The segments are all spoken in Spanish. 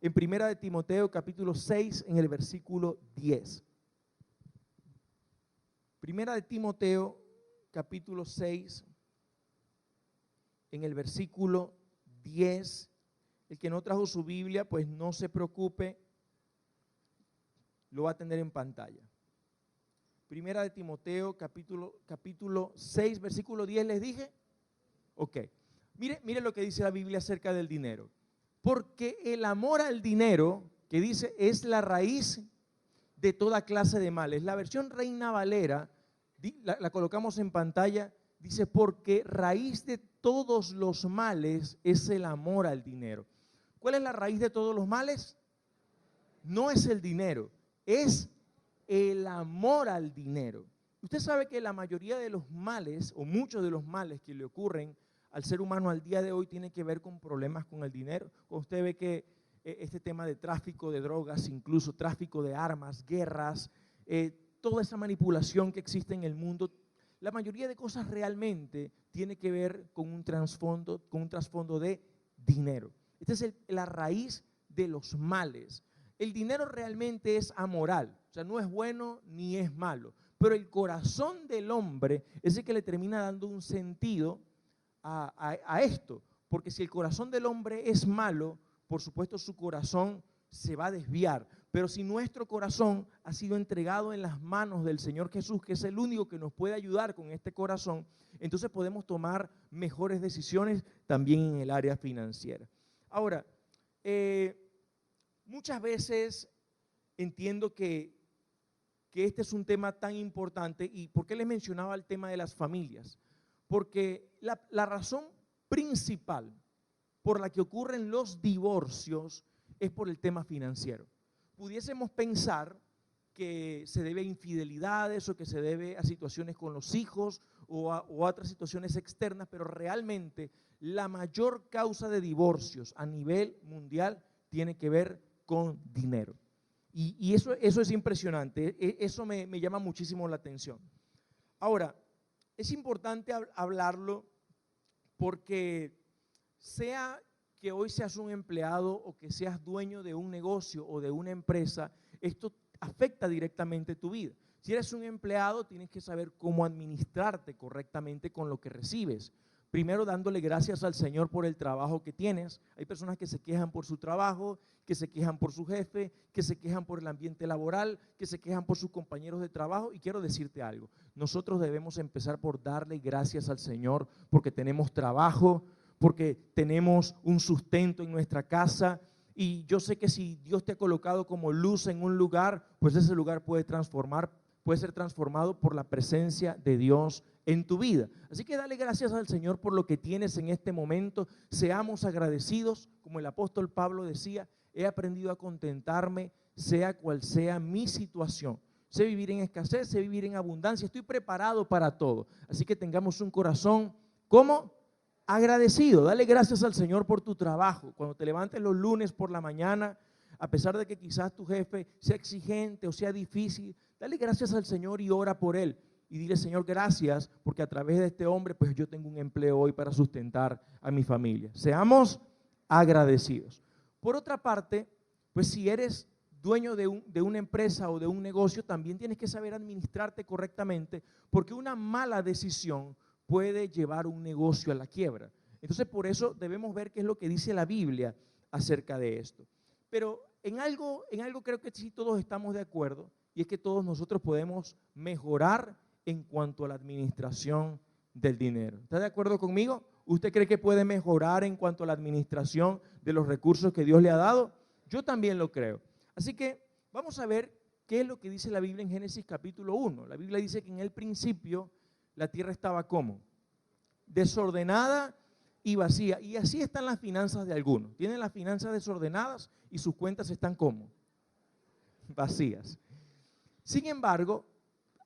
en Primera de Timoteo capítulo 6 en el versículo 10. Primera de Timoteo capítulo 6 en el versículo 10. El que no trajo su Biblia, pues no se preocupe, lo va a tener en pantalla. Primera de Timoteo capítulo 6 versículo 10, ¿les dije? Ok. Mire lo que dice la Biblia acerca del dinero. Porque el amor al dinero, que dice, es la raíz de toda clase de males. La versión Reina Valera, la colocamos en pantalla, dice, porque raíz de todos los males es el amor al dinero. ¿Cuál es la raíz de todos los males? No es el dinero, es el amor al dinero. Usted sabe que la mayoría de los males, o muchos de los males que le ocurren al ser humano al día de hoy, tiene que ver con problemas con el dinero. Usted ve que este tema de tráfico de drogas, incluso tráfico de armas, guerras, toda esa manipulación que existe en el mundo, la mayoría de cosas realmente tiene que ver con un trasfondo de dinero. Esta es la raíz de los males. El dinero realmente es amoral, o sea, no es bueno ni es malo, pero el corazón del hombre es el que le termina dando un sentido a esto, porque si el corazón del hombre es malo, por supuesto su corazón se va a desviar, pero si nuestro corazón ha sido entregado en las manos del Señor Jesús, que es el único que nos puede ayudar con este corazón, entonces podemos tomar mejores decisiones también en el área financiera. Ahora, muchas veces entiendo que este es un tema tan importante. ¿Y por qué les mencionaba el tema de las familias? Porque la razón principal por la que ocurren los divorcios es por el tema financiero. Pudiésemos pensar que se debe a infidelidades o que se debe a situaciones con los hijos o a otras situaciones externas, pero realmente la mayor causa de divorcios a nivel mundial tiene que ver con dinero. Y eso es impresionante, eso me llama muchísimo la atención. Ahora, es importante hablarlo porque sea que hoy seas un empleado o que seas dueño de un negocio o de una empresa, esto afecta directamente tu vida. Si eres un empleado, tienes que saber cómo administrarte correctamente con lo que recibes. Primero, dándole gracias al Señor por el trabajo que tienes. Hay personas que se quejan por su trabajo, que se quejan por su jefe, que se quejan por el ambiente laboral, que se quejan por sus compañeros de trabajo. Y quiero decirte algo, nosotros debemos empezar por darle gracias al Señor porque tenemos trabajo, porque tenemos un sustento en nuestra casa. Y yo sé que si Dios te ha colocado como luz en un lugar, pues ese lugar puede ser transformado por la presencia de Dios en tu vida. Así que dale gracias al Señor por lo que tienes en este momento. Seamos agradecidos, como el apóstol Pablo decía, he aprendido a contentarme, sea cual sea mi situación. Sé vivir en escasez, sé vivir en abundancia, estoy preparado para todo. Así que tengamos un corazón, ¿cómo? Agradecido. Dale gracias al Señor por tu trabajo. Cuando te levantes los lunes por la mañana, a pesar de que quizás tu jefe sea exigente o sea difícil, dale gracias al Señor y ora por él. Y dile, Señor, gracias, porque a través de este hombre, pues yo tengo un empleo hoy para sustentar a mi familia. Seamos agradecidos. Por otra parte, pues si eres dueño de una empresa o de un negocio, también tienes que saber administrarte correctamente, porque una mala decisión puede llevar un negocio a la quiebra. Entonces, por eso debemos ver qué es lo que dice la Biblia acerca de esto. Pero en algo creo que sí todos estamos de acuerdo, y es que todos nosotros podemos mejorar en cuanto a la administración del dinero. ¿Está de acuerdo conmigo? ¿Usted cree que puede mejorar en cuanto a la administración de los recursos que Dios le ha dado? Yo también lo creo. Así que vamos a ver qué es lo que dice la Biblia en Génesis capítulo 1. La Biblia dice que en el principio la tierra estaba ¿cómo? Desordenada y vacía. Y así están las finanzas de algunos. Tienen las finanzas desordenadas y sus cuentas están ¿cómo? Vacías. Sin embargo,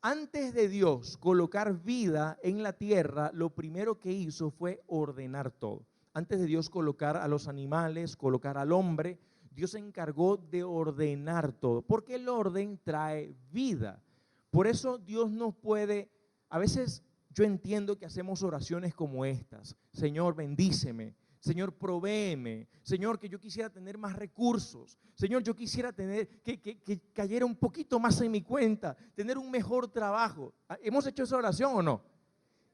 antes de Dios colocar vida en la tierra, lo primero que hizo fue ordenar todo. Antes de Dios colocar a los animales, colocar al hombre, Dios se encargó de ordenar todo, porque el orden trae vida. Por eso Dios nos puede, a veces yo entiendo que hacemos oraciones como estas: Señor, bendíceme, Señor, provéeme. Señor, que yo quisiera tener más recursos. Señor, yo quisiera tener que cayera un poquito más en mi cuenta, tener un mejor trabajo. ¿Hemos hecho esa oración o no?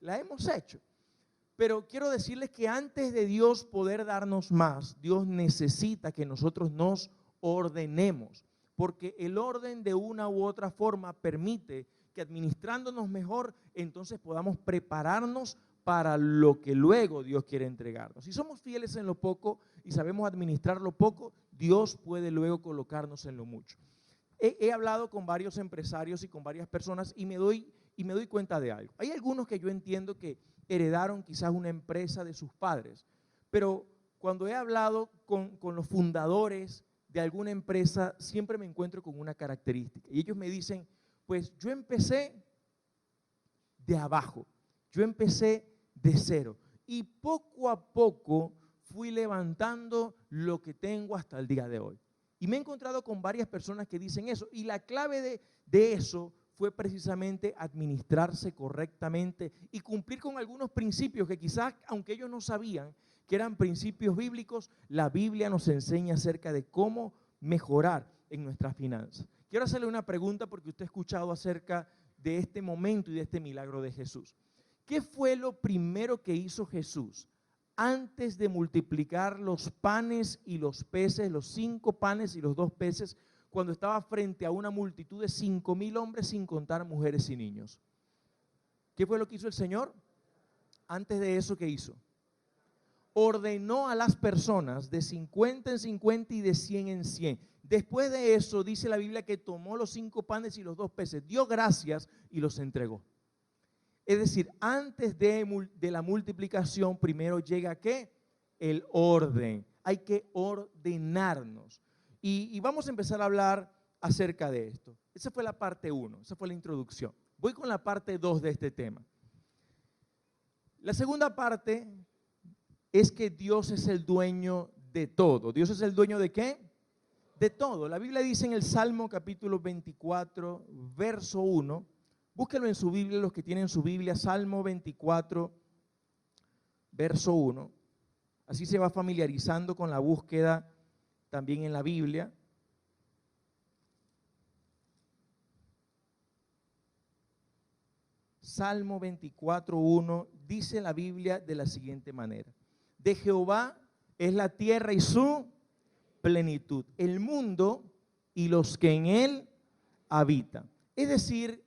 La hemos hecho. Pero quiero decirles que antes de Dios poder darnos más, Dios necesita que nosotros nos ordenemos, porque el orden de una u otra forma permite que administrándonos mejor, entonces podamos prepararnos para lo que luego Dios quiere entregarnos. Si somos fieles en lo poco y sabemos administrar lo poco, Dios puede luego colocarnos en lo mucho. He hablado con varios empresarios y con varias personas y me doy cuenta de algo. Hay algunos que yo entiendo que heredaron quizás una empresa de sus padres, pero cuando he hablado con los fundadores de alguna empresa, siempre me encuentro con una característica. Y ellos me dicen, pues yo empecé de abajo, yo empecé de cero y poco a poco fui levantando lo que tengo hasta el día de hoy. Y me he encontrado con varias personas que dicen eso, y la clave de eso fue precisamente administrarse correctamente y cumplir con algunos principios que quizás, aunque ellos no sabían que eran principios bíblicos, la Biblia nos enseña acerca de cómo mejorar en nuestras finanzas. Quiero hacerle una pregunta porque usted ha escuchado acerca de este momento y de este milagro de Jesús. ¿Qué fue lo primero que hizo Jesús antes de multiplicar los panes y los peces, los 5 panes y los 2 peces, cuando estaba frente a una multitud de 5,000 hombres sin contar mujeres y niños? ¿Qué fue lo que hizo el Señor? Antes de eso, ¿qué hizo? Ordenó a las personas de 50 en 50 y de 100 en 100. Después de eso, dice la Biblia que tomó los 5 panes y los 2 peces, dio gracias y los entregó. Es decir, antes de la multiplicación, primero llega ¿qué? El orden. Hay que ordenarnos. Y vamos a empezar a hablar acerca de esto. Esa fue la parte 1, esa fue la introducción. Voy con la parte 2 de este tema. La segunda parte es que Dios es el dueño de todo. ¿Dios es el dueño de qué? De todo. La Biblia dice en el Salmo capítulo 24, verso 1, búsquenlo en su Biblia, los que tienen su Biblia, Salmo 24, verso 1. Así se va familiarizando con la búsqueda también en la Biblia. Salmo 24, 1, dice la Biblia de la siguiente manera: de Jehová es la tierra y su plenitud, el mundo y los que en él habitan. Es decir,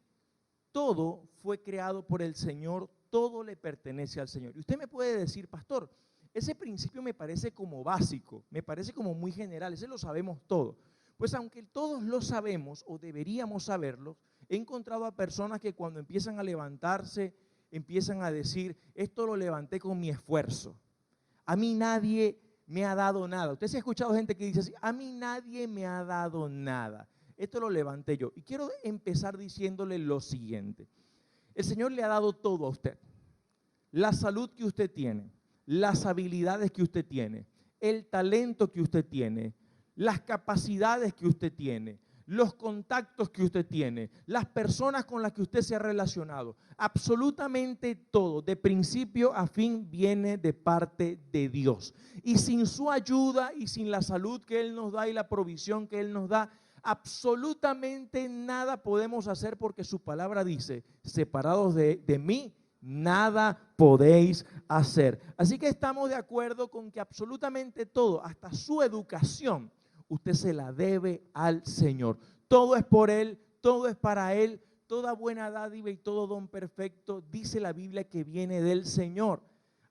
todo fue creado por el Señor, todo le pertenece al Señor. Y usted me puede decir, pastor, ese principio me parece como básico, me parece como muy general, ese lo sabemos todo. Pues aunque todos lo sabemos o deberíamos saberlo, he encontrado a personas que cuando empiezan a levantarse, empiezan a decir, esto lo levanté con mi esfuerzo. A mí nadie me ha dado nada. Usted se ha escuchado gente que dice así, a mí nadie me ha dado nada. Esto lo levanté yo. Y quiero empezar diciéndole lo siguiente. El Señor le ha dado todo a usted. La salud que usted tiene, las habilidades que usted tiene, el talento que usted tiene, las capacidades que usted tiene, los contactos que usted tiene, las personas con las que usted se ha relacionado, absolutamente todo, de principio a fin, viene de parte de Dios. Y sin su ayuda y sin la salud que Él nos da y la provisión que Él nos da, absolutamente nada podemos hacer, porque su palabra dice, separados de mí, nada podéis hacer. Así que estamos de acuerdo con que absolutamente todo, hasta su educación, usted se la debe al Señor. Todo es por Él, todo es para Él, toda buena dádiva y todo don perfecto, dice la Biblia, que viene del Señor.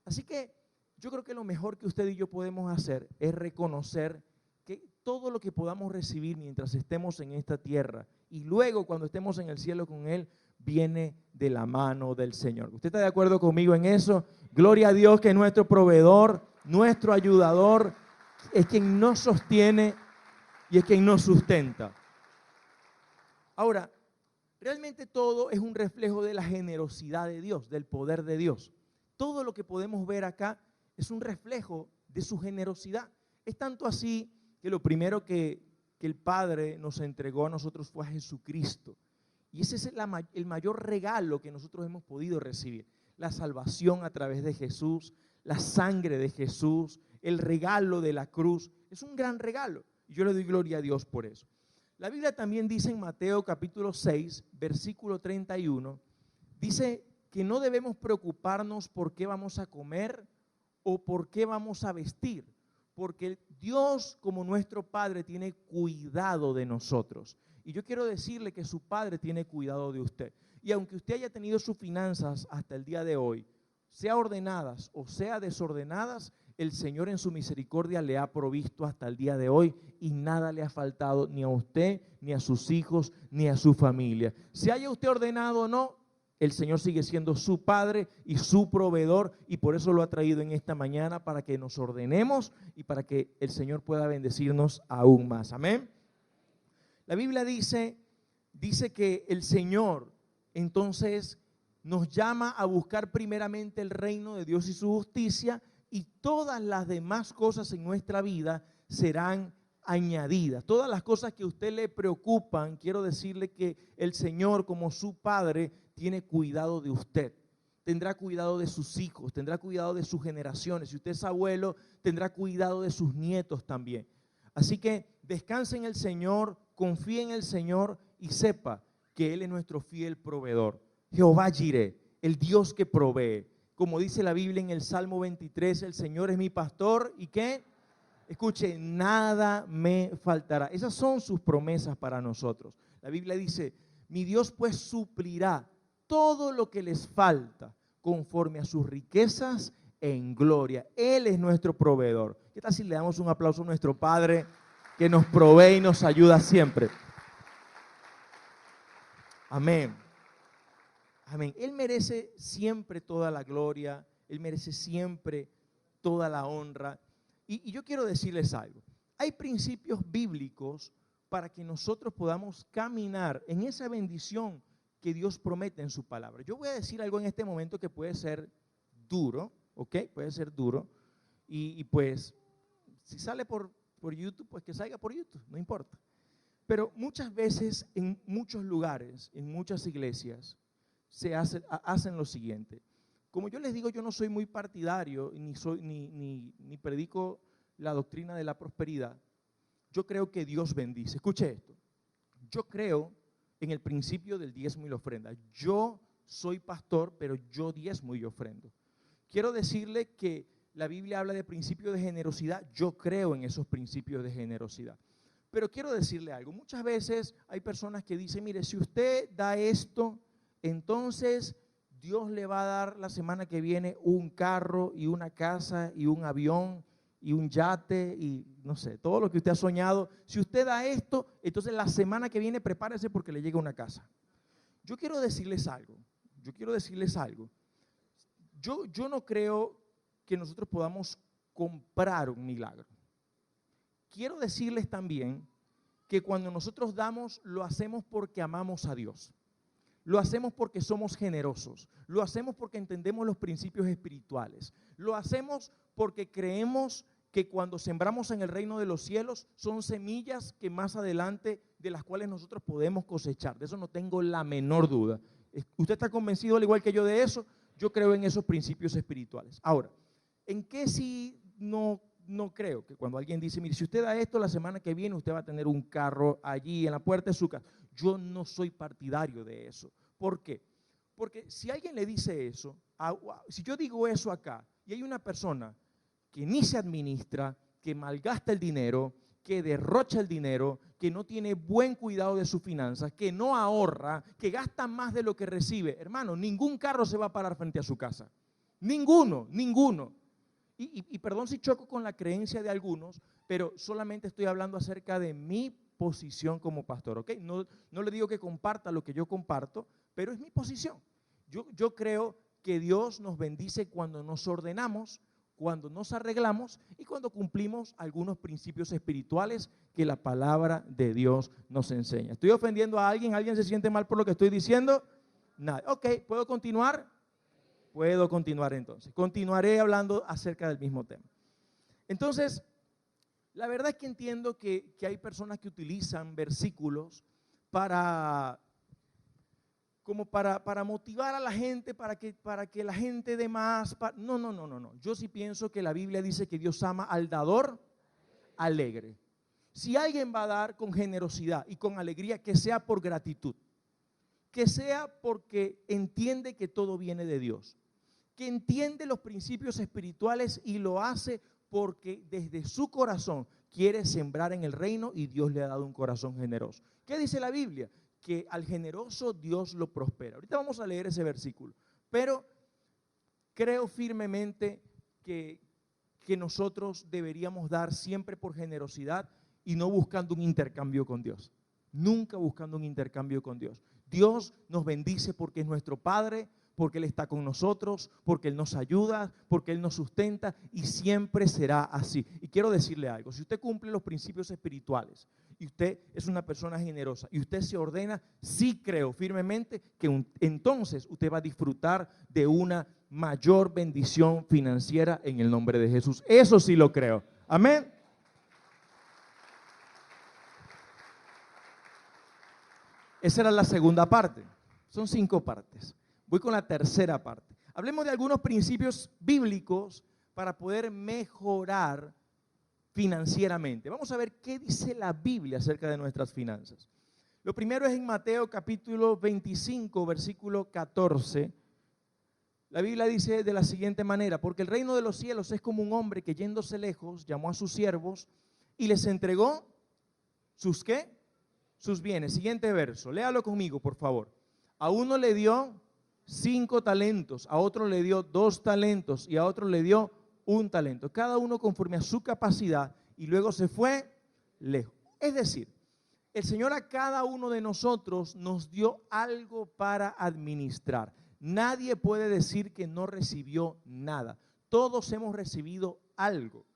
Así que yo creo que lo mejor que usted y yo podemos hacer es reconocer que todo lo que podamos recibir mientras estemos en esta tierra y luego cuando estemos en el cielo con Él, viene de la mano del Señor. ¿Usted está de acuerdo conmigo en eso? Gloria a Dios, que nuestro proveedor, nuestro ayudador, es quien nos sostiene y es quien nos sustenta. Ahora, realmente todo es un reflejo de la generosidad de Dios, del poder de Dios. Todo lo que podemos ver acá es un reflejo de su generosidad. Es tanto así que lo primero que el Padre nos entregó a nosotros fue a Jesucristo. Y ese es el mayor regalo que nosotros hemos podido recibir. La salvación a través de Jesús, la sangre de Jesús, el regalo de la cruz. Es un gran regalo y yo le doy gloria a Dios por eso. La Biblia también dice en Mateo capítulo 6, versículo 31, dice que no debemos preocuparnos por qué vamos a comer o por qué vamos a vestir, porque Dios como nuestro Padre tiene cuidado de nosotros. Y yo quiero decirle que su Padre tiene cuidado de usted. Y aunque usted haya tenido sus finanzas hasta el día de hoy, sea ordenadas o sea desordenadas, el Señor en su misericordia le ha provisto hasta el día de hoy y nada le ha faltado ni a usted, ni a sus hijos, ni a su familia. Si haya usted ordenado o no, el Señor sigue siendo su Padre y su proveedor, y por eso lo ha traído en esta mañana, para que nos ordenemos y para que el Señor pueda bendecirnos aún más. Amén. La Biblia dice que el Señor entonces nos llama a buscar primeramente el reino de Dios y su justicia, y todas las demás cosas en nuestra vida serán añadidas. Todas las cosas que a usted le preocupan, quiero decirle que el Señor como su Padre tiene cuidado de usted. Tendrá cuidado de sus hijos, tendrá cuidado de sus generaciones. Si usted es abuelo, tendrá cuidado de sus nietos también. Así que descanse en el Señor, confíe en el Señor y sepa que Él es nuestro fiel proveedor. Jehová Jireh, el Dios que provee. Como dice la Biblia en el Salmo 23, el Señor es mi pastor y ¿qué? Escuche, nada me faltará. Esas son sus promesas para nosotros. La Biblia dice, mi Dios pues suplirá todo lo que les falta conforme a sus riquezas en gloria. Él es nuestro proveedor. ¿Qué tal si le damos un aplauso a nuestro Padre que nos provee y nos ayuda siempre? Amén. Amén. Él merece siempre toda la gloria, Él merece siempre toda la honra. Y yo quiero decirles algo. Hay principios bíblicos para que nosotros podamos caminar en esa bendición que Dios promete en su palabra. Yo voy a decir algo en este momento que puede ser duro, ¿ok? Puede ser duro. Y pues, si sale por YouTube, pues que salga por YouTube, no importa. Pero muchas veces, en muchos lugares, en muchas iglesias, hacen lo siguiente. Como yo les digo, yo no soy muy partidario ni predico la doctrina de la prosperidad. Yo creo que Dios bendice. Escuche esto. Yo creo en el principio del diezmo y la ofrenda. Yo soy pastor, pero yo diezmo y ofrendo. Quiero decirle que la Biblia habla de principios de generosidad. Yo creo en esos principios de generosidad. Pero quiero decirle algo. Muchas veces hay personas que dicen, mire, si usted da esto, entonces Dios le va a dar la semana que viene un carro y una casa y un avión y un yate y no sé, todo lo que usted ha soñado. Si usted da esto, entonces la semana que viene prepárese porque le llega una casa. Yo quiero decirles algo. Yo no creo que nosotros podamos comprar un milagro. Quiero decirles también que cuando nosotros damos, lo hacemos porque amamos a Dios. Lo hacemos porque somos generosos, lo hacemos porque entendemos los principios espirituales, lo hacemos porque creemos que cuando sembramos en el reino de los cielos son semillas que más adelante de las cuales nosotros podemos cosechar. De eso no tengo la menor duda. ¿Usted está convencido al igual que yo de eso? Yo creo en esos principios espirituales. Ahora, ¿en qué sí no creo? Que cuando alguien dice, mire, si usted da esto, la semana que viene usted va a tener un carro allí en la puerta de su casa. Yo no soy partidario de eso. ¿Por qué? Porque si alguien le dice eso, si yo digo eso acá y hay una persona que ni se administra, que malgasta el dinero, que derrocha el dinero, que no tiene buen cuidado de sus finanzas, que no ahorra, que gasta más de lo que recibe, hermano, ningún carro se va a parar frente a su casa. Ninguno. Y perdón si choco con la creencia de algunos, pero solamente estoy hablando acerca de mi posición como pastor, ¿ok? No le digo que comparta lo que yo comparto, pero es mi posición. Yo creo que Dios nos bendice cuando nos ordenamos, cuando nos arreglamos y cuando cumplimos algunos principios espirituales que la palabra de Dios nos enseña. ¿Estoy ofendiendo a alguien? ¿Alguien se siente mal por lo que estoy diciendo? Nada. Ok, ¿puedo continuar? Puedo continuar entonces. Continuaré hablando acerca del mismo tema. Entonces, la verdad es que entiendo que hay personas que utilizan versículos para como para motivar a la gente, para que la gente dé más. No. Yo sí pienso que la Biblia dice que Dios ama al dador alegre. Si alguien va a dar con generosidad y con alegría, que sea por gratitud, que sea porque entiende que todo viene de Dios, que entiende los principios espirituales y lo hace porque desde su corazón quiere sembrar en el reino y Dios le ha dado un corazón generoso. ¿Qué dice la Biblia? Que al generoso Dios lo prospera. Ahorita vamos a leer ese versículo, pero creo firmemente que nosotros deberíamos dar siempre por generosidad y no buscando un intercambio con Dios. Nunca buscando un intercambio con Dios. Dios nos bendice porque es nuestro Padre, porque Él está con nosotros, porque Él nos ayuda, porque Él nos sustenta y siempre será así. Y quiero decirle algo, si usted cumple los principios espirituales y usted es una persona generosa y usted se ordena, sí creo firmemente que entonces usted va a disfrutar de una mayor bendición financiera en el nombre de Jesús. Eso sí lo creo. Amén. Esa era la segunda parte. Son 5 partes. Voy con la tercera parte. Hablemos de algunos principios bíblicos para poder mejorar financieramente. Vamos a ver qué dice la Biblia acerca de nuestras finanzas. Lo primero es en Mateo capítulo 25, versículo 14. La Biblia dice de la siguiente manera: porque el reino de los cielos es como un hombre que yéndose lejos llamó a sus siervos y les entregó sus ¿qué? Sus bienes. Siguiente verso, léalo conmigo, por favor. A uno le dio 5 talentos, a otro le dio 2 talentos y a otro le dio 1 talento. Cada uno conforme a su capacidad y luego se fue lejos. Es decir, el Señor a cada uno de nosotros nos dio algo para administrar. Nadie puede decir que no recibió nada. Todos hemos recibido algo.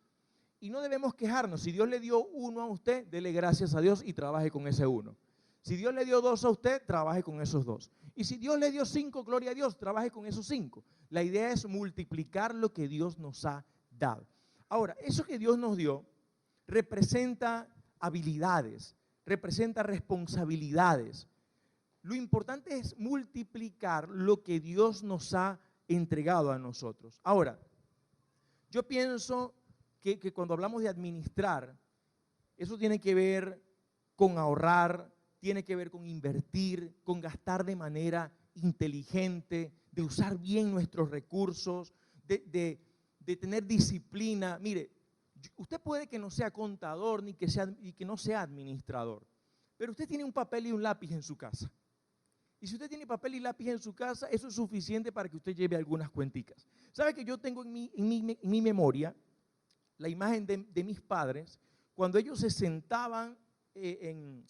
Y no debemos quejarnos. Si Dios le dio 1 a usted, dele gracias a Dios y trabaje con ese 1. Si Dios le dio 2 a usted, trabaje con esos 2. Y si Dios le dio 5, gloria a Dios, trabaje con esos 5. La idea es multiplicar lo que Dios nos ha dado. Ahora, eso que Dios nos dio representa habilidades, representa responsabilidades. Lo importante es multiplicar lo que Dios nos ha entregado a nosotros. Ahora, yo pienso que cuando hablamos de administrar, eso tiene que ver con ahorrar, tiene que ver con invertir, con gastar de manera inteligente, de usar bien nuestros recursos, de tener disciplina. Mire, usted puede que no sea contador ni que no sea administrador, pero usted tiene un papel y un lápiz en su casa. Y si usted tiene papel y lápiz en su casa, eso es suficiente para que usted lleve algunas cuenticas. ¿Sabe que yo tengo en mi memoria la imagen de mis padres cuando ellos se sentaban en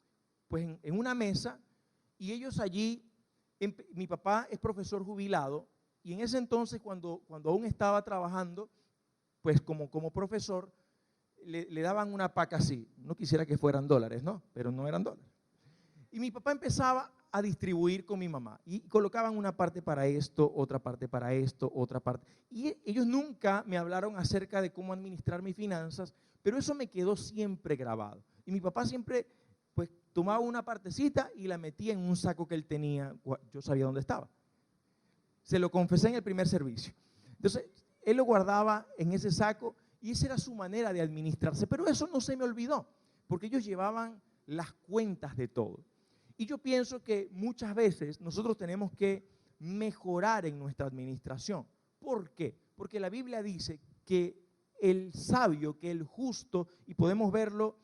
una mesa y ellos allí, mi papá es profesor jubilado y en ese entonces cuando aún estaba trabajando, pues como profesor, le daban una paca así. No quisiera que fueran dólares, ¿no? Pero no eran dólares. Y mi papá empezaba a distribuir con mi mamá y colocaban una parte para esto, otra parte para esto, otra parte. Y ellos nunca me hablaron acerca de cómo administrar mis finanzas, pero eso me quedó siempre grabado. Y mi papá siempre pues tomaba una partecita y la metía en un saco que él tenía. Yo sabía dónde estaba. Se lo confesé en el primer servicio. Entonces, él lo guardaba en ese saco y esa era su manera de administrarse. Pero eso no se me olvidó, porque ellos llevaban las cuentas de todo. Y yo pienso que muchas veces nosotros tenemos que mejorar en nuestra administración. ¿Por qué? Porque la Biblia dice que el sabio, que el justo, y podemos verlo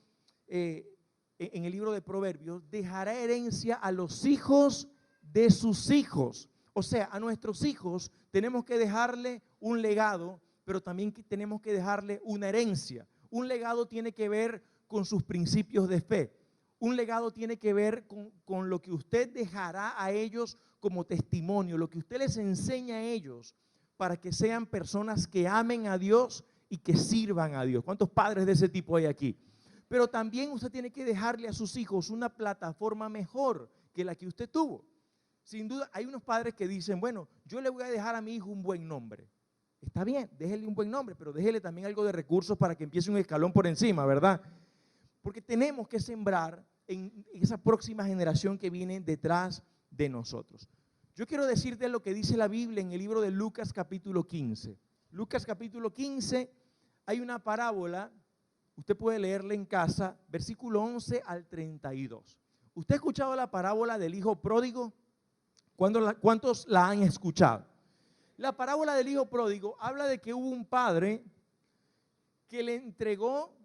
en el libro de Proverbios, dejará herencia a los hijos de sus hijos. O sea, a nuestros hijos tenemos que dejarle un legado, pero también tenemos que dejarle una herencia. Un legado tiene que ver con sus principios de fe. Un legado tiene que ver con lo que usted dejará a ellos como testimonio, lo que usted les enseña a ellos para que sean personas que amen a Dios y que sirvan a Dios. ¿Cuántos padres de ese tipo hay aquí? Pero también usted tiene que dejarle a sus hijos una plataforma mejor que la que usted tuvo. Sin duda, hay unos padres que dicen, bueno, yo le voy a dejar a mi hijo un buen nombre. Está bien, déjele un buen nombre, pero déjele también algo de recursos para que empiece un escalón por encima, ¿verdad? Porque tenemos que sembrar en esa próxima generación que viene detrás de nosotros. Yo quiero decirte lo que dice la Biblia en el libro de Lucas capítulo 15. Lucas capítulo 15, hay una parábola, usted puede leerla en casa, versículo 11 al 32. ¿Usted ha escuchado la parábola del hijo pródigo? ¿Cuántos la han escuchado? La parábola del hijo pródigo habla de que hubo un padre que le entregó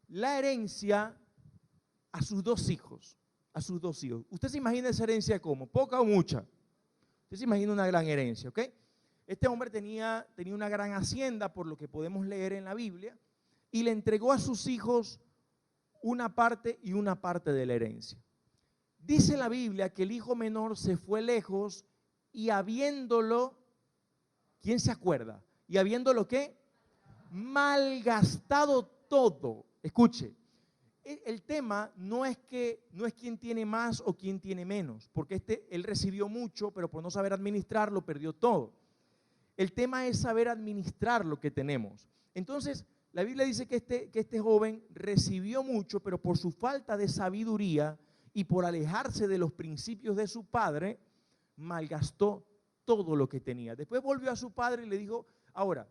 la herencia a sus dos hijos. ¿Usted se imagina esa herencia cómo? ¿Poca o mucha? Usted se imagina una gran herencia, ¿ok? Este hombre tenía una gran hacienda, por lo que podemos leer en la Biblia, y le entregó a sus hijos una parte y una parte de la herencia. Dice la Biblia que el hijo menor se fue lejos y habiéndolo, ¿quién se acuerda? Y habiéndolo, ¿qué? Malgastado todo. Escuche, el tema no es quién tiene más o quién tiene menos, porque él recibió mucho, pero por no saber administrarlo, perdió todo. El tema es saber administrar lo que tenemos. Entonces, la Biblia dice que este joven recibió mucho, pero por su falta de sabiduría y por alejarse de los principios de su padre, malgastó todo lo que tenía. Después volvió a su padre y le dijo, ahora,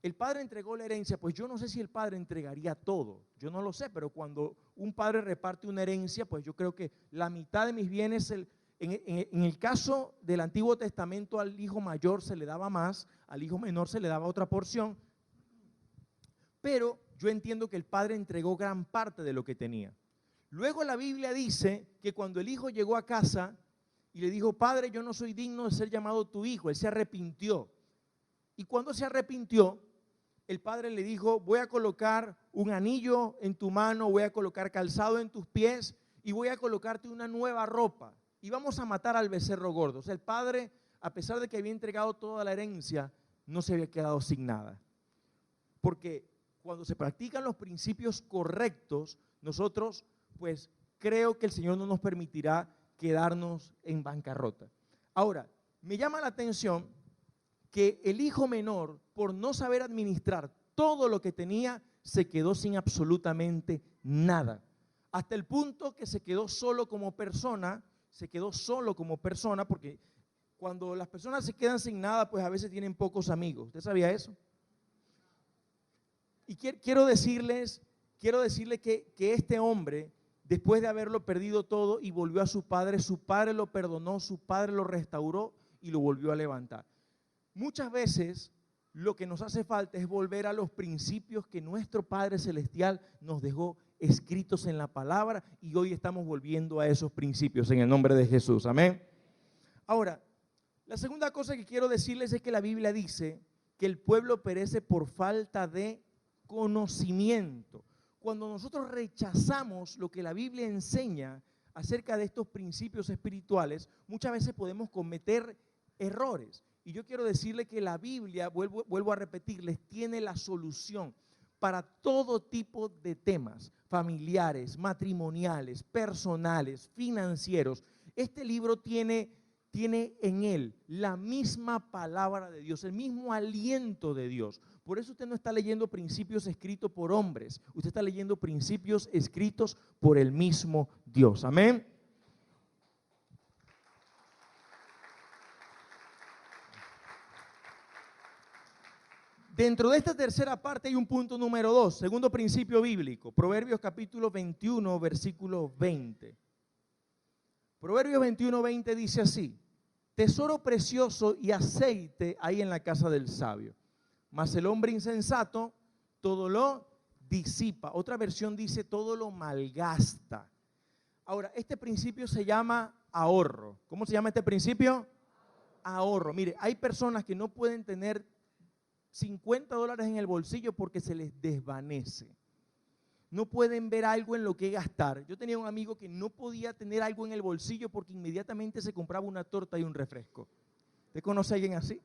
el padre entregó la herencia, pues yo no sé si el padre entregaría todo, yo no lo sé, pero cuando un padre reparte una herencia, pues yo creo que la mitad de mis bienes, en el caso del Antiguo Testamento al hijo mayor se le daba más, al hijo menor se le daba otra porción, pero yo entiendo que el padre entregó gran parte de lo que tenía. Luego la Biblia dice que cuando el hijo llegó a casa y le dijo, padre, yo no soy digno de ser llamado tu hijo, él se arrepintió. Y cuando se arrepintió, el padre le dijo, voy a colocar un anillo en tu mano, voy a colocar calzado en tus pies y voy a colocarte una nueva ropa y vamos a matar al becerro gordo. O sea, el padre, a pesar de que había entregado toda la herencia, no se había quedado sin nada. Porque cuando se practican los principios correctos, nosotros, pues, creo que el Señor no nos permitirá quedarnos en bancarrota. Ahora, me llama la atención que el hijo menor, por no saber administrar todo lo que tenía, se quedó sin absolutamente nada. Hasta el punto que se quedó solo como persona, porque cuando las personas se quedan sin nada, pues a veces tienen pocos amigos. ¿Usted sabía eso? Y quiero decirle que este hombre, después de haberlo perdido todo y volvió a su padre lo perdonó, su padre lo restauró y lo volvió a levantar. Muchas veces lo que nos hace falta es volver a los principios que nuestro Padre Celestial nos dejó escritos en la palabra y hoy estamos volviendo a esos principios en el nombre de Jesús. Amén. Ahora, la segunda cosa que quiero decirles es que la Biblia dice que el pueblo perece por falta de conocimiento. Cuando nosotros rechazamos lo que la Biblia enseña acerca de estos principios espirituales, muchas veces podemos cometer errores. Y yo quiero decirle que la Biblia, vuelvo a repetirles, tiene la solución para todo tipo de temas, familiares, matrimoniales, personales, financieros. Este libro tiene en él la misma palabra de Dios, el mismo aliento de Dios. Por eso usted no está leyendo principios escritos por hombres, usted está leyendo principios escritos por el mismo Dios. Amén. Dentro de esta tercera parte hay un punto número 2, segundo principio bíblico, Proverbios capítulo 21, versículo 20. Proverbios 21, 20 dice así, tesoro precioso y aceite hay en la casa del sabio, mas el hombre insensato todo lo disipa. Otra versión dice todo lo malgasta. Ahora, este principio se llama ahorro. ¿Cómo se llama este principio? Ahorro. Mire, hay personas que no pueden tener $50 en el bolsillo porque se les desvanece. No pueden ver algo en lo que gastar. Yo tenía un amigo que no podía tener algo en el bolsillo porque inmediatamente se compraba una torta y un refresco. ¿Usted conoce a alguien así?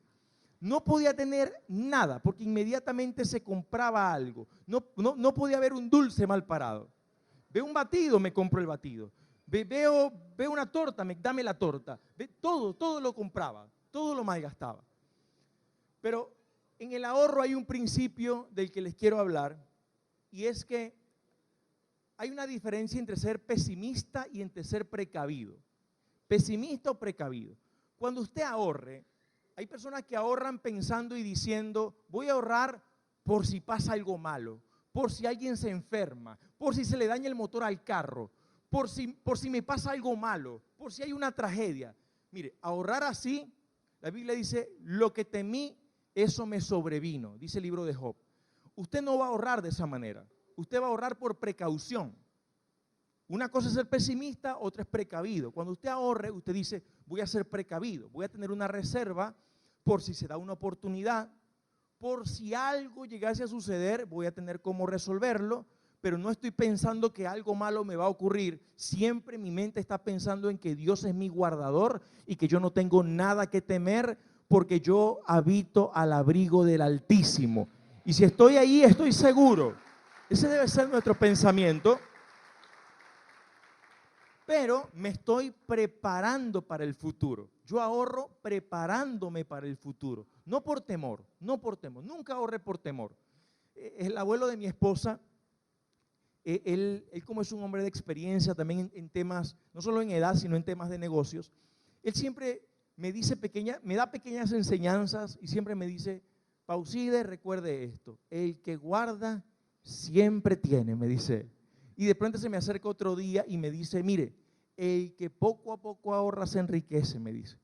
No podía tener nada porque inmediatamente se compraba algo. No podía ver un dulce mal parado. Veo un batido, me compro el batido. Veo una torta, dame la torta. Todo lo compraba, todo lo malgastaba. Pero en el ahorro hay un principio del que les quiero hablar y es que hay una diferencia entre ser pesimista y entre ser precavido. Pesimista o precavido. cuando usted ahorre, hay personas que ahorran pensando y diciendo, voy a ahorrar por si pasa algo malo, por si alguien se enferma, por si se le daña el motor al carro, por si me pasa algo malo, por si hay una tragedia. Mire, ahorrar así, la Biblia dice, lo que temí, eso me sobrevino, dice el libro de Job. Usted no va a ahorrar de esa manera, usted va a ahorrar por precaución. Una cosa es ser pesimista, otra es precavido. Cuando usted ahorre, usted dice, voy a ser precavido, voy a tener una reserva por si se da una oportunidad, por si algo llegase a suceder, voy a tener cómo resolverlo, pero no estoy pensando que algo malo me va a ocurrir. Siempre mi mente está pensando en que Dios es mi guardador y que yo no tengo nada que temer porque yo habito al abrigo del Altísimo. Y si estoy ahí, estoy seguro. Ese debe ser nuestro pensamiento. Pero me estoy preparando para el futuro. Yo ahorro preparándome para el futuro. No por temor, no por temor. Nunca ahorré por temor. El abuelo de mi esposa, él como es un hombre de experiencia también en temas, no solo en edad, sino en temas de negocios, él siempre me da pequeñas enseñanzas y siempre me dice, Pauside, recuerde esto, el que guarda siempre tiene, me dice él. Y de pronto se me acerca otro día y me dice, mire, el que poco a poco ahorra se enriquece, me dice.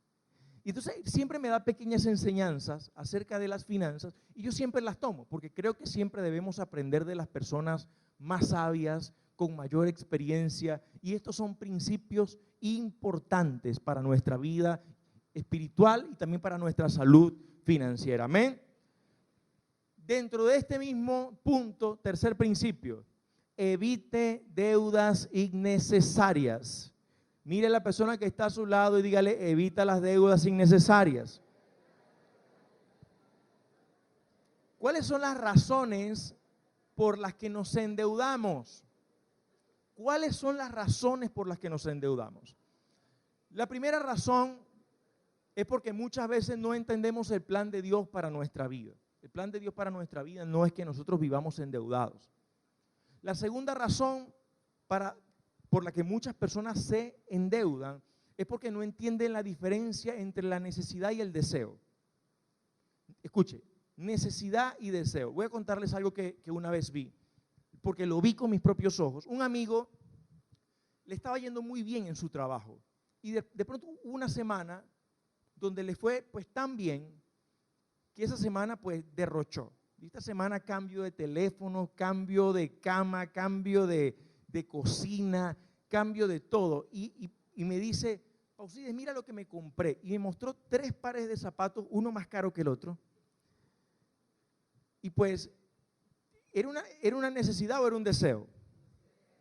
Y entonces siempre me da pequeñas enseñanzas acerca de las finanzas y yo siempre las tomo, porque creo que siempre debemos aprender de las personas más sabias, con mayor experiencia, y estos son principios importantes para nuestra vida espiritual y también para nuestra salud financiera. Amén. Dentro de este mismo punto, tercer principio, evite deudas innecesarias. Mire a la persona que está a su lado y dígale, evita las deudas innecesarias. ¿Cuáles son las razones por las que nos endeudamos? ¿Cuáles son las razones por las que nos endeudamos? La primera razón es porque muchas veces no entendemos el plan de Dios para nuestra vida. El plan de Dios para nuestra vida no es que nosotros vivamos endeudados. La segunda razón por la que muchas personas se endeudan es porque no entienden la diferencia entre la necesidad y el deseo. Escuche, necesidad y deseo. Voy a contarles algo que una vez vi, porque lo vi con mis propios ojos. Un amigo le estaba yendo muy bien en su trabajo y de pronto hubo una semana donde le fue pues tan bien que esa semana pues derrochó. Esta semana cambio de teléfono, cambio de cama, cambio de cocina, cambio de todo. Y me dice, Pausides, mira lo que me compré. Y me mostró 3 pares de zapatos, uno más caro que el otro. Y pues, ¿era una necesidad o era un deseo?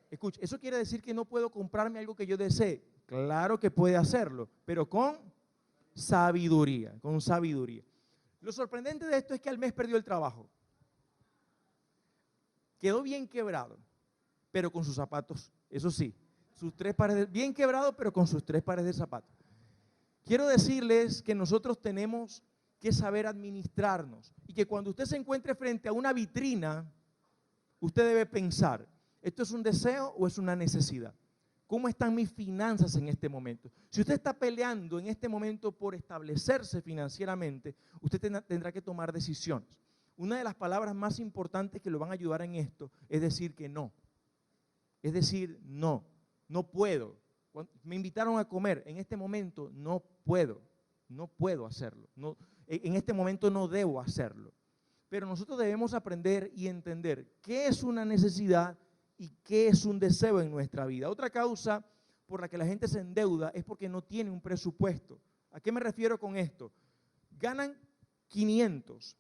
Escuche, ¿eso quiere decir que no puedo comprarme algo que yo desee? Claro que puede hacerlo, pero con sabiduría, con sabiduría. Lo sorprendente de esto es que al mes perdió el trabajo. Quedó bien quebrado, pero con sus zapatos, eso sí, sus 3 pares, bien quebrado, pero con sus 3 pares de zapatos. Quiero decirles que nosotros tenemos que saber administrarnos y que cuando usted se encuentre frente a una vitrina, usted debe pensar, ¿esto es un deseo o es una necesidad? ¿Cómo están mis finanzas en este momento? Si usted está peleando en este momento por establecerse financieramente, usted tendrá que tomar decisiones. Una de las palabras más importantes que lo van a ayudar en esto es decir que no. Es decir, no puedo. Me invitaron a comer, en este momento no puedo hacerlo. En este momento no debo hacerlo. Pero nosotros debemos aprender y entender qué es una necesidad y qué es un deseo en nuestra vida. Otra causa por la que la gente se endeuda es porque no tiene un presupuesto. ¿A qué me refiero con esto? Ganan 500,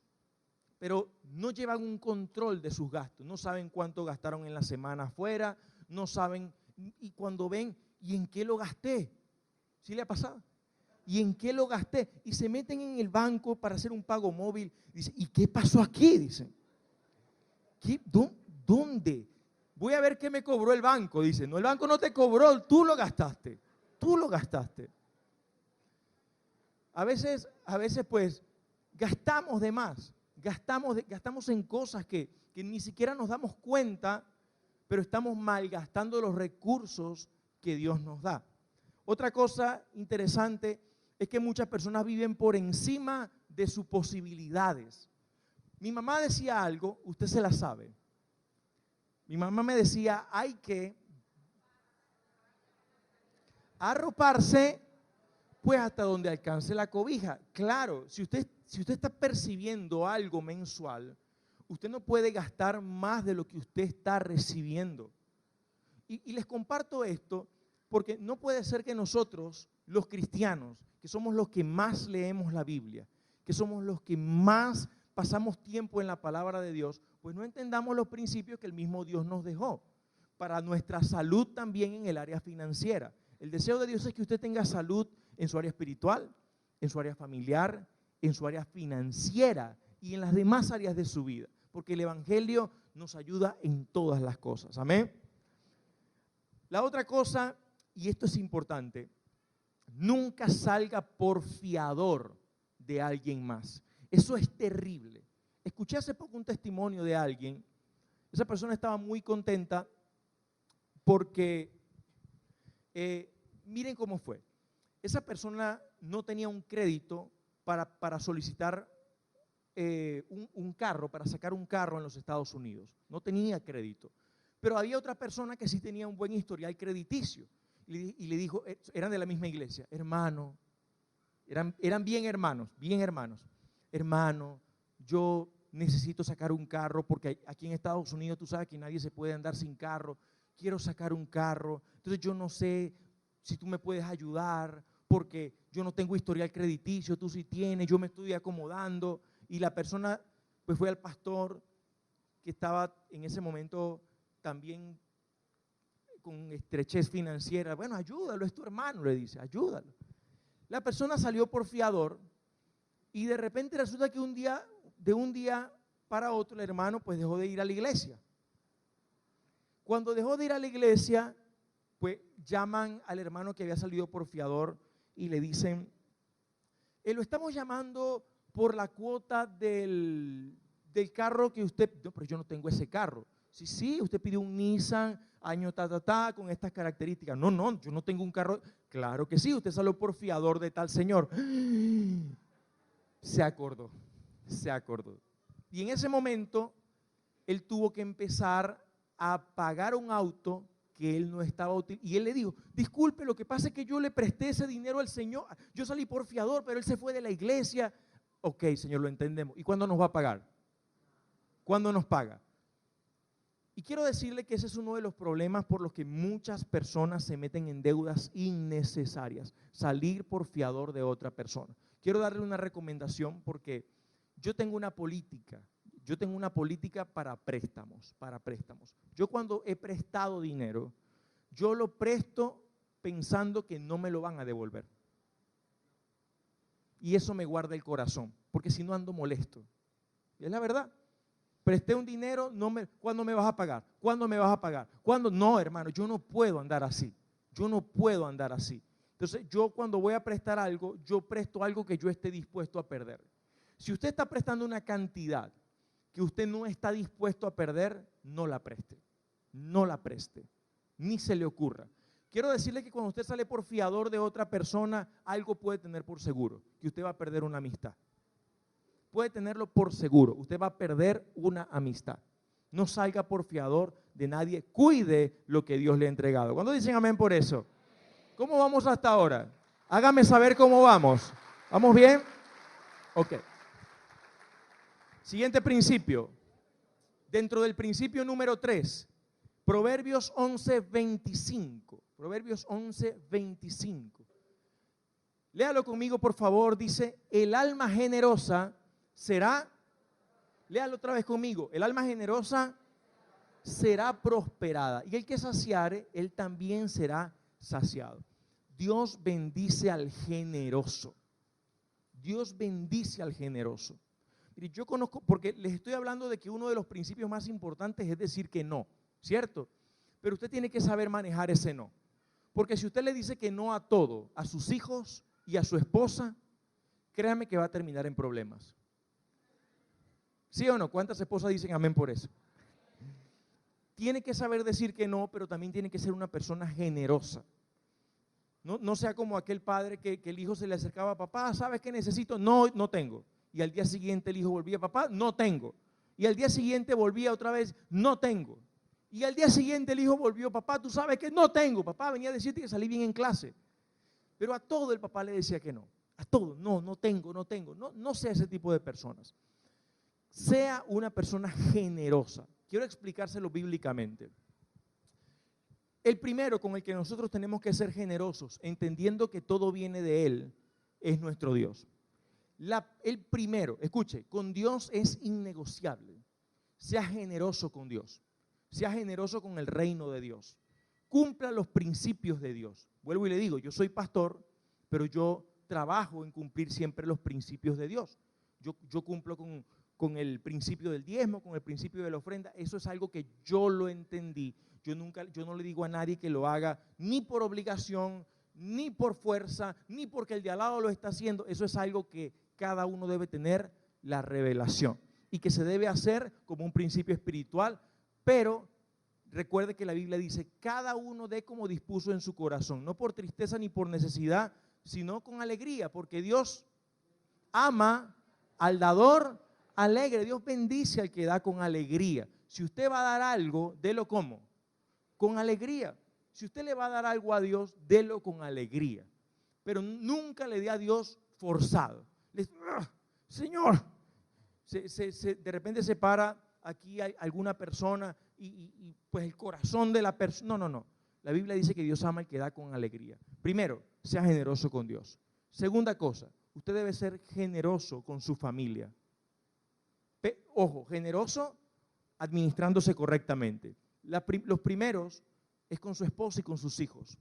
pero no llevan un control de sus gastos. No saben cuánto gastaron en la semana afuera, no saben, y cuando ven, ¿y en qué lo gasté? ¿Sí le ha pasado? ¿Y en qué lo gasté? Y se meten en el banco para hacer un pago móvil. Dicen, ¿y qué pasó aquí? Dicen, ¿dónde? Voy a ver qué me cobró el banco. Dice, no, el banco no te cobró, tú lo gastaste. Tú lo gastaste. A veces pues gastamos de más. Gastamos en cosas que ni siquiera nos damos cuenta, pero estamos malgastando los recursos que Dios nos da. Otra cosa interesante es que muchas personas viven por encima de sus posibilidades. Mi mamá decía algo, usted se la sabe. Mi mamá me decía, hay que arroparse pues hasta donde alcance la cobija. Claro, si usted está percibiendo algo mensual, usted no puede gastar más de lo que usted está recibiendo. Y les comparto esto porque no puede ser que nosotros, los cristianos, que somos los que más leemos la Biblia, que somos los que más pasamos tiempo en la palabra de Dios, pues no entendamos los principios que el mismo Dios nos dejó para nuestra salud también en el área financiera. El deseo de Dios es que usted tenga salud en su área espiritual, en su área familiar, en su área financiera y en las demás áreas de su vida, porque el Evangelio nos ayuda en todas las cosas. Amén. La otra cosa, y esto es importante, nunca salga por fiador de alguien más. Eso es terrible. Escuché hace poco un testimonio de alguien. Esa persona estaba muy contenta porque, miren cómo fue. Esa persona no tenía un crédito para solicitar un carro, para sacar un carro en los Estados Unidos. No tenía crédito. Pero había otra persona que sí tenía un buen historial crediticio. Y le dijo, eran de la misma iglesia, hermano, eran bien hermanos, hermano, yo necesito sacar un carro porque aquí en Estados Unidos tú sabes que nadie se puede andar sin carro, quiero sacar un carro, entonces yo no sé si tú me puedes ayudar porque yo no tengo historial crediticio, tú sí tienes, yo me estoy acomodando. Y la persona pues fue al pastor que estaba en ese momento también con estrechez financiera. Bueno, ayúdalo, es tu hermano, le dice, ayúdalo. La persona salió por fiador y de repente resulta que de un día para otro, el hermano pues dejó de ir a la iglesia. Cuando dejó de ir a la iglesia, pues llaman al hermano que había salido por fiador y le dicen, lo estamos llamando por la cuota del carro que usted, no, pero yo no tengo ese carro. Sí, usted pidió un Nissan año con estas características. No, yo no tengo un carro. Claro que sí, usted salió por fiador de tal señor. Se acordó. Y en ese momento, él tuvo que empezar a pagar un auto que él no estaba utilizando. Y él le dijo, disculpe, lo que pasa es que yo le presté ese dinero al Señor. Yo salí por fiador, pero él se fue de la iglesia. Ok, Señor, lo entendemos. ¿Y cuándo nos va a pagar? ¿Cuándo nos paga? Y quiero decirle que ese es uno de los problemas por los que muchas personas se meten en deudas innecesarias, salir por fiador de otra persona. Quiero darle una recomendación porque yo tengo una política para préstamos. Yo cuando he prestado dinero, yo lo presto pensando que no me lo van a devolver. Y eso me guarda el corazón, porque si no ando molesto. Y es la verdad. Presté un dinero, ¿cuándo me vas a pagar? ¿Cuándo me vas a pagar? ¿Cuándo? No, hermano, yo no puedo andar así. Entonces, yo cuando voy a prestar algo, yo presto algo que yo esté dispuesto a perder. Si usted está prestando una cantidad que usted no está dispuesto a perder, no la preste, ni se le ocurra. Quiero decirle que cuando usted sale por fiador de otra persona, algo puede tener por seguro, que usted va a perder una amistad. Puede tenerlo por seguro, usted va a perder una amistad. No salga por fiador de nadie, cuide lo que Dios le ha entregado. ¿Cuándo dicen amén por eso? ¿Cómo vamos hasta ahora? Hágame saber cómo vamos. ¿Vamos bien? Ok. Siguiente principio. Dentro del principio número 3, Proverbios 11:25. Proverbios 11:25. Léalo conmigo, por favor. Dice, el alma generosa será, léalo otra vez conmigo, el alma generosa será prosperada y el que saciare, él también será saciado. Dios bendice al generoso. Mire, yo conozco, porque les estoy hablando de que uno de los principios más importantes es decir que no, ¿cierto? Pero usted tiene que saber manejar ese no. Porque si usted le dice que no a todo, a sus hijos y a su esposa, créame que va a terminar en problemas. ¿Sí o no? ¿Cuántas esposas dicen amén por eso? Tiene que saber decir que no, pero también tiene que ser una persona generosa. No sea como aquel padre que el hijo se le acercaba, papá, ¿sabes qué necesito? No, no tengo. Y al día siguiente el hijo volvía, papá, no tengo. Y al día siguiente volvía otra vez, no tengo. Y al día siguiente el hijo volvió, papá, ¿tú sabes que no tengo? Papá venía a decirte que salí bien en clase. Pero a todo el papá le decía que no. A todo, no tengo. No sea ese tipo de personas. Sea una persona generosa. Quiero explicárselo bíblicamente. El primero con el que nosotros tenemos que ser generosos, entendiendo que todo viene de Él, es nuestro Dios. El primero, escuche, con Dios es innegociable. Sea generoso con Dios. Sea generoso con el reino de Dios. Cumpla los principios de Dios. Vuelvo y le digo, yo soy pastor, pero yo trabajo en cumplir siempre los principios de Dios. Yo cumplo con el principio del diezmo, con el principio de la ofrenda. Eso es algo que yo lo entendí. Yo no le digo a nadie que lo haga ni por obligación, ni por fuerza, ni porque el de al lado lo está haciendo. Eso es algo que cada uno debe tener la revelación y que se debe hacer como un principio espiritual, pero recuerde que la Biblia dice, cada uno dé como dispuso en su corazón, no por tristeza ni por necesidad, sino con alegría, porque Dios ama al dador alegre. Dios bendice al que da con alegría. Si usted va a dar algo, délo como con alegría. Si usted le va a dar algo a Dios, délo con alegría. Pero nunca le dé a Dios forzado. Señor, de repente se para aquí hay alguna persona y pues el corazón de la persona. No. La Biblia dice que Dios ama al que da con alegría. Primero, sea generoso con Dios. Segunda cosa, usted debe ser generoso con su familia. Ojo, generoso administrándose correctamente. Los primeros es con su esposa y con sus hijos.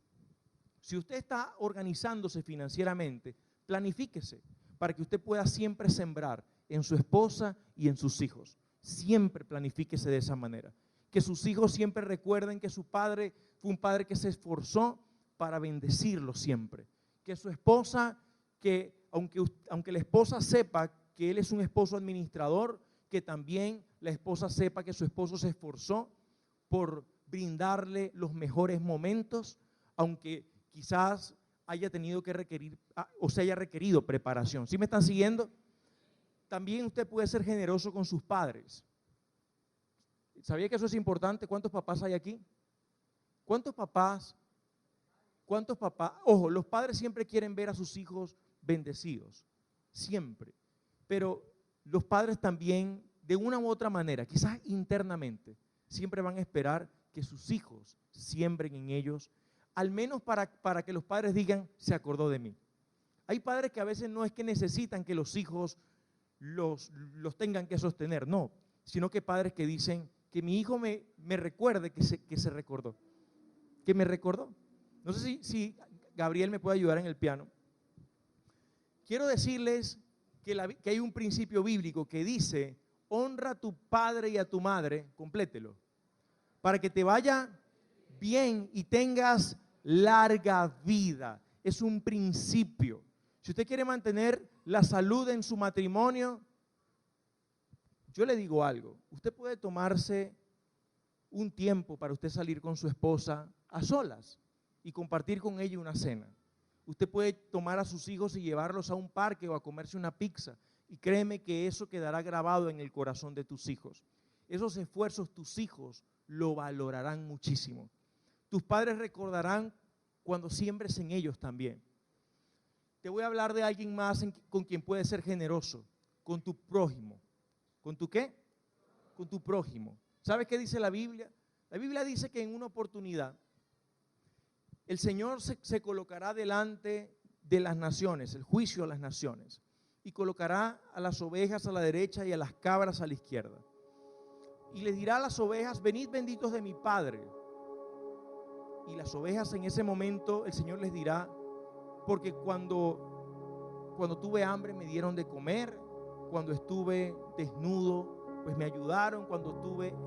Si usted está organizándose financieramente, planifíquese para que usted pueda siempre sembrar en su esposa y en sus hijos. Siempre planifíquese de esa manera. Que sus hijos siempre recuerden que su padre fue un padre que se esforzó para bendecirlo siempre. Que su esposa, que aunque la esposa sepa que él es un esposo administrador, que también la esposa sepa que su esposo se esforzó por brindarle los mejores momentos, aunque quizás haya tenido que requerir o se haya requerido preparación. ¿Sí me están siguiendo? También usted puede ser generoso con sus padres. ¿Sabía que eso es importante? ¿Cuántos papás hay aquí? ¿Cuántos papás? Ojo, los padres siempre quieren ver a sus hijos bendecidos, siempre. Pero los padres también, de una u otra manera, quizás internamente, siempre van a esperar que sus hijos siembren en ellos, al menos para que los padres digan, se acordó de mí. Hay padres que a veces no es que necesitan que los hijos los tengan que sostener, no, sino que padres que dicen que mi hijo me recuerde que se recordó, que me recordó. No sé si Gabriel me puede ayudar en el piano. Quiero decirles que hay un principio bíblico que dice, honra a tu padre y a tu madre, complételo, para que te vaya bien y tengas larga vida. Es un principio. Si usted quiere mantener la salud en su matrimonio, yo le digo algo, usted puede tomarse un tiempo para usted salir con su esposa a solas y compartir con ella una cena. Usted puede tomar a sus hijos y llevarlos a un parque o a comerse una pizza y créeme que eso quedará grabado en el corazón de tus hijos. Esos esfuerzos tus hijos lo valorarán muchísimo. Tus padres recordarán cuando siembres en ellos también. Te voy a hablar de alguien más con quien puedes ser generoso, con tu prójimo. ¿Con tu qué? Con tu prójimo. ¿Sabes qué dice la Biblia? La Biblia dice que en una oportunidad el Señor se colocará delante de las naciones, el juicio a las naciones, y colocará a las ovejas a la derecha y a las cabras a la izquierda. Y les dirá a las ovejas, venid benditos de mi Padre. Y las ovejas en ese momento el Señor les dirá, porque cuando tuve hambre me dieron de comer, cuando estuve desnudo pues me ayudaron, cuando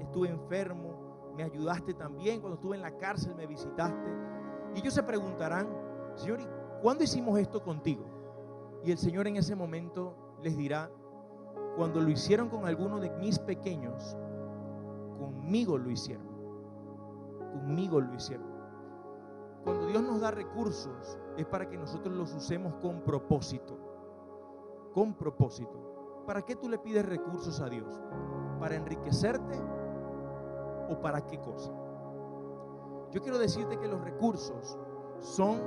estuve enfermo me ayudaste también, cuando estuve en la cárcel me visitaste. Y ellos se preguntarán, Señor, ¿y cuándo hicimos esto contigo? Y el Señor en ese momento les dirá, cuando lo hicieron con alguno de mis pequeños, conmigo lo hicieron. Conmigo lo hicieron. cuando Dios nos da recursos es para que nosotros los usemos con propósito. Con propósito. ¿Para qué tú le pides recursos a Dios? ¿Para enriquecerte o para qué cosa? Yo quiero decirte que los recursos son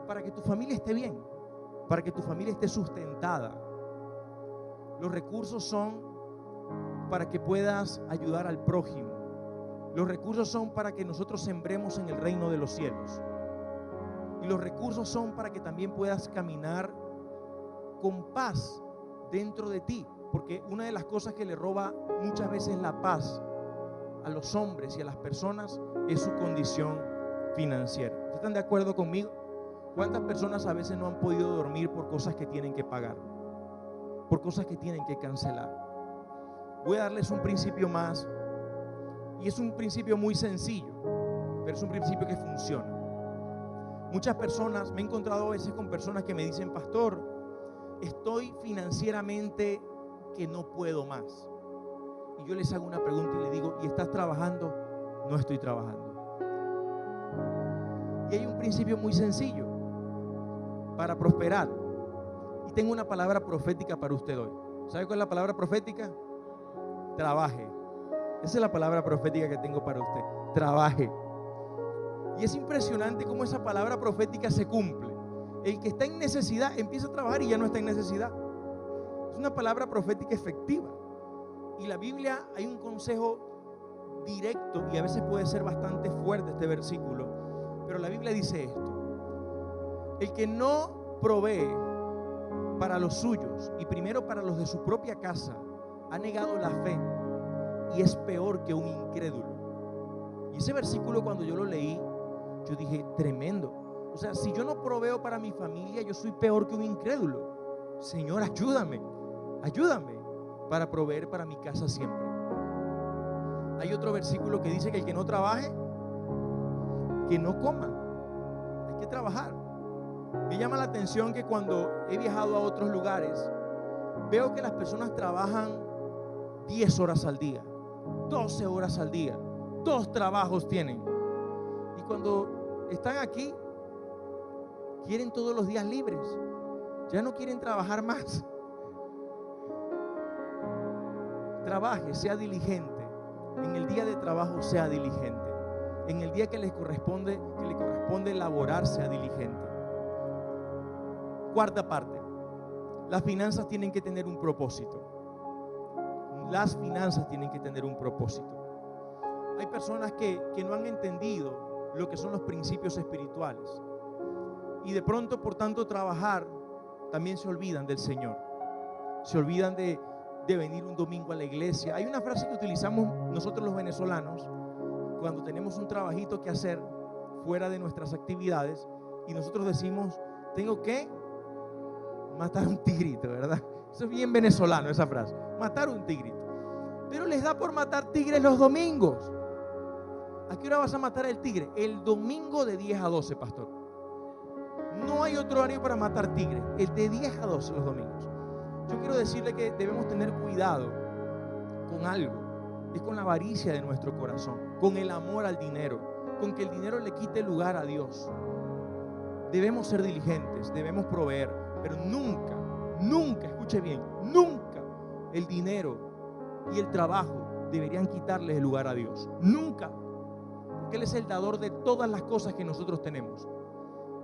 para que tu familia esté bien, para que tu familia esté sustentada. Los recursos son para que puedas ayudar al prójimo. Los recursos son para que nosotros sembremos en el reino de los cielos. Y los recursos son para que también puedas caminar con paz dentro de ti. Porque una de las cosas que le roba muchas veces la paz a los hombres y a las personas es su condición financiera. ¿Están de acuerdo conmigo? ¿Cuántas personas a veces no han podido dormir por cosas que tienen que pagar? Por cosas que tienen que cancelar. Voy a darles un principio más, y es un principio muy sencillo, pero es un principio que funciona. Muchas personas, me he encontrado a veces con personas que me dicen: pastor, estoy financieramente que no puedo más. Y yo les hago una pregunta y les digo: ¿y estás trabajando? No estoy trabajando. Y hay un principio muy sencillo para prosperar. Y tengo una palabra profética para usted hoy. ¿Sabe cuál es la palabra profética? Trabaje. Esa es la palabra profética que tengo para usted. Trabaje. Y es impresionante cómo esa palabra profética se cumple. El que está en necesidad empieza a trabajar y ya no está en necesidad. Es una palabra profética efectiva. Y la Biblia, hay un consejo directo, y a veces puede ser bastante fuerte este versículo, pero la Biblia dice esto: el que no provee para los suyos y primero para los de su propia casa ha negado la fe y es peor que un incrédulo. Y ese versículo, cuando yo lo leí, yo dije: tremendo. O sea, si yo no proveo para mi familia, yo soy peor que un incrédulo. Señor, ayúdame para proveer para mi casa siempre. Hay otro versículo que dice que el que no trabaje, que no coma. Hay que trabajar. Me llama la atención que cuando he viajado a otros lugares, veo que las personas trabajan 10 horas al día, 12 horas al día, 2 trabajos tienen. Y cuando están aquí, quieren todos los días libres. Ya no quieren trabajar más. Trabaje, sea diligente. En el día de trabajo, sea diligente. En el día que le corresponde laborar, sea diligente. Cuarta parte: las finanzas tienen que tener un propósito. Las finanzas tienen que tener un propósito. Hay personas que no han entendido lo que son los principios espirituales. Y de pronto, por tanto trabajar, también se olvidan del Señor. Se olvidan de venir un domingo a la iglesia. Hay una frase que utilizamos nosotros los venezolanos cuando tenemos un trabajito que hacer fuera de nuestras actividades, y nosotros decimos: tengo que matar un tigrito, ¿verdad? Eso es bien venezolano, esa frase, matar un tigrito. Pero les da por matar tigres los domingos. ¿A qué hora vas a matar el tigre? El domingo de 10 a 12, pastor. No hay otro horario para matar tigres, el de 10 a 12 los domingos. Yo quiero decirle que debemos tener cuidado con algo. Es con la avaricia de nuestro corazón, con el amor al dinero, con que el dinero le quite lugar a Dios. Debemos ser diligentes, debemos proveer, pero nunca, nunca, escuche bien, nunca el dinero y el trabajo deberían quitarle el lugar a Dios. Nunca. Porque Él es el dador de todas las cosas que nosotros tenemos.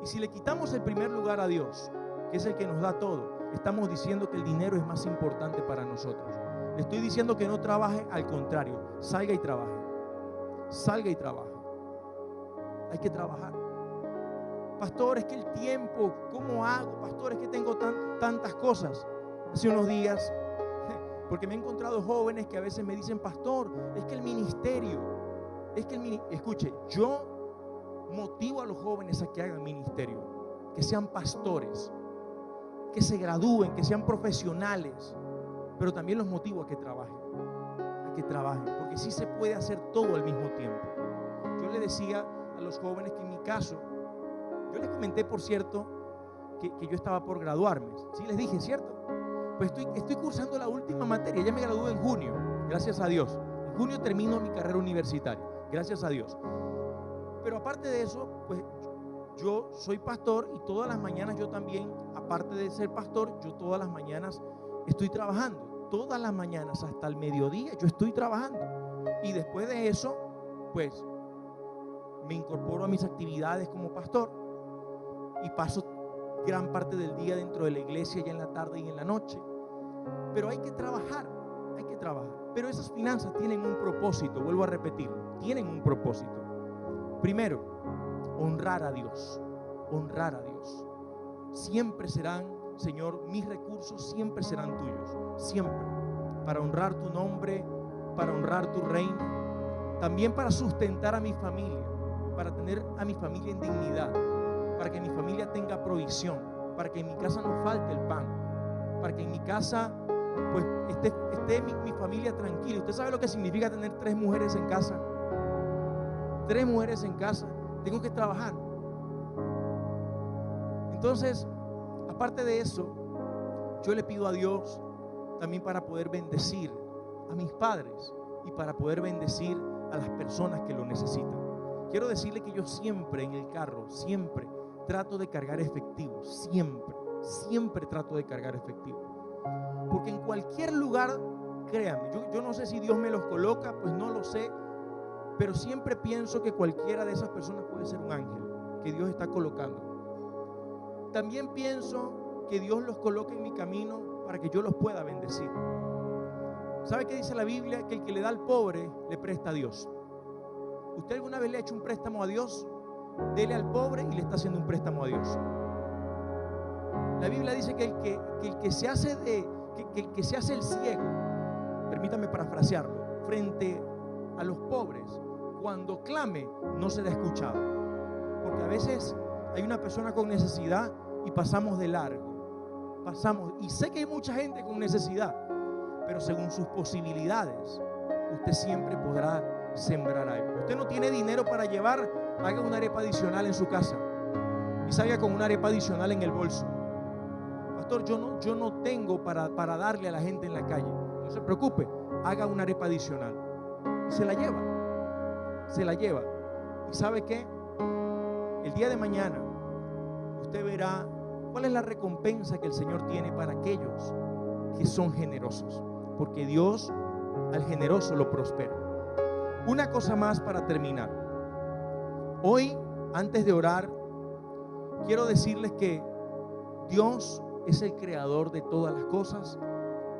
Y si le quitamos el primer lugar a Dios, que es el que nos da todo, estamos diciendo que el dinero es más importante para nosotros. Le estoy diciendo que no trabaje, al contrario, salga y trabaje. Salga y trabaje. Hay que trabajar. Pastor, es que el tiempo, ¿cómo hago? Pastor, es que tengo tantas cosas. Hace unos días, porque me he encontrado jóvenes que a veces me dicen: pastor, es que el ministerio, escuche, yo motivo a los jóvenes a que hagan ministerio, que sean pastores, que se gradúen, que sean profesionales, pero también los motivo a que trabajen, porque sí se puede hacer todo al mismo tiempo. Yo le decía a los jóvenes que en mi caso, yo les comenté, por cierto, que yo estaba por graduarme. Sí les dije, ¿cierto? Pues estoy cursando la última materia, ya me gradué en junio, gracias a Dios. En junio termino mi carrera universitaria, gracias a Dios. Pero aparte de eso, pues yo soy pastor y todas las mañanas yo también, aparte de ser pastor, yo todas las mañanas estoy trabajando. Todas las mañanas hasta el mediodía yo estoy trabajando. Y después de eso, pues me incorporo a mis actividades como pastor y paso gran parte del día dentro de la iglesia, ya en la tarde y en la noche. Pero hay que trabajar, hay que trabajar. Pero esas finanzas tienen un propósito, vuelvo a repetirlo, tienen un propósito. Primero, honrar a Dios, honrar a Dios. Siempre serán, Señor, mis recursos siempre serán tuyos, siempre, para honrar tu nombre, para honrar tu reino, también para sustentar a mi familia, para tener a mi familia en dignidad, para que mi familia tenga provisión, para que en mi casa no falte el pan, para que en mi casa pues esté mi familia tranquila. ¿Usted sabe lo que significa tener 3 mujeres en casa? 3 mujeres en casa. Tengo que trabajar. Entonces, aparte de eso, yo le pido a Dios también para poder bendecir a mis padres y para poder bendecir a las personas que lo necesitan. Quiero decirle que yo siempre en el carro, siempre trato de cargar efectivo, siempre trato de cargar efectivo. Porque en cualquier lugar, créame, yo no sé si Dios me los coloca, pues no lo sé, pero siempre pienso que cualquiera de esas personas puede ser un ángel que Dios está colocando. También pienso que Dios los coloca en mi camino para que yo los pueda bendecir. ¿Sabe qué dice la Biblia? Que el que le da al pobre le presta a Dios. ¿Usted alguna vez le ha hecho un préstamo a Dios? Dele al pobre y le está haciendo un préstamo a Dios. La Biblia dice que el que se hace el ciego, permítame parafrasearlo, frente a los pobres, cuando clame no será escuchado. Porque a veces hay una persona con necesidad y pasamos de largo. Pasamos, y sé que hay mucha gente con necesidad, pero según sus posibilidades, usted siempre podrá sembrar algo. Usted no tiene dinero para llevar, haga una arepa adicional en su casa y salga con una arepa adicional en el bolso. Pastor, yo no tengo para darle a la gente en la calle. No se preocupe, haga una arepa adicional y se la lleva. ¿Y sabe qué? El día de mañana usted verá cuál es la recompensa que el Señor tiene para aquellos que son generosos, porque Dios al generoso lo prospera. Una cosa más para terminar. Hoy, antes de orar, quiero decirles que Dios es el creador de todas las cosas,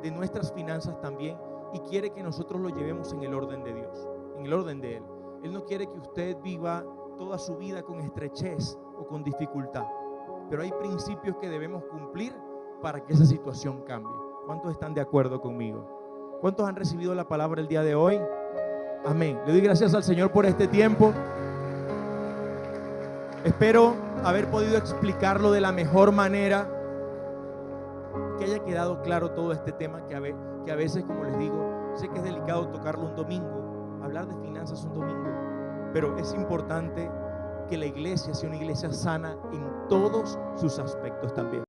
de nuestras finanzas también, y quiere que nosotros lo llevemos en el orden de Dios, en el orden de Él. Él no quiere que usted viva toda su vida con estrechez o con dificultad, pero hay principios que debemos cumplir para que esa situación cambie. ¿Cuántos están de acuerdo conmigo? ¿Cuántos han recibido la palabra el día de hoy? Amén. Le doy gracias al Señor por este tiempo. Espero haber podido explicarlo de la mejor manera, que haya quedado claro todo este tema que a veces, como les digo, sé que es delicado tocarlo un domingo, hablar de finanzas un domingo, pero es importante que la iglesia sea una iglesia sana en todos sus aspectos también.